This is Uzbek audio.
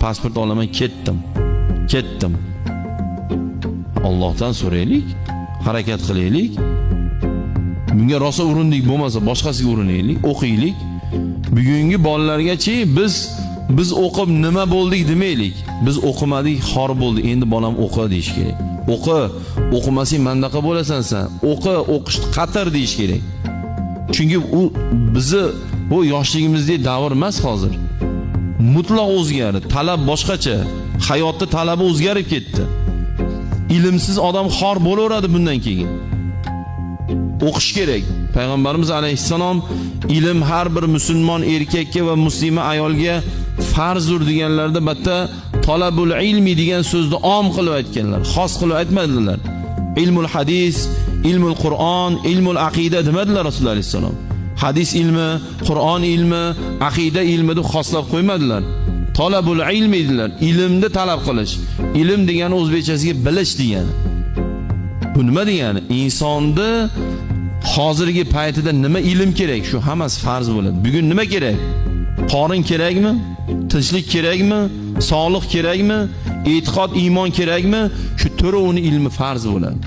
pasport olaman, ketdim. Allohdan so'raylik, harakat qilaylik. Bunga rosa urindik, bo'lmasa boshqasiga urinaylik, o'qiylik. Bugungi bolalargachi biz o'qib nima bo'ldik demaylik. Biz o'qimadik, xor bo'ldi. Endi bolam o'qi deyish kerak. O'qimasang mandaqa bo'lasan sen. O'qishni qatar deyish kerak. Chunki u bizni bu yoshligimizdagi davr emas hozir. Mutlaq o'zgardi. Talab boshqacha. Hayotda talabi o'zgarib ketdi. Ilmsiz odam xor bo'laveradi bundan keyin. O'qish kerak. Payg'ambarimiz alayhissalom ilm har bir musulmon erkakka va muslima ayolga farzdir deganlarda bitta talabul ilmi degan so'zni om qilib aytganlar. Xos qilib aytmadilar. Ilmul hadis, ilmul Qur'on, ilmul aqida demadilar Rasululloh alayhissalom. Hadis ilmi, Qur'on ilmi, aqida ilmi deb xoslab qo'ymadilar. Talabul ilmi dedilar. Ilmni talab qilish. Ilm degani o'zbekchasiga bilish degani. Bu nima degani? Insonni hozirgi paytida nima ilm kerak? Shu hammasi farz bo'ladi. Bugun nima kerak? Qorin kerakmi? Tinchlik kerakmi? Sog'liq kerakmi? E'tiqod, iymon kerakmi? Shu to'rovini ilmi farz bo'ladi.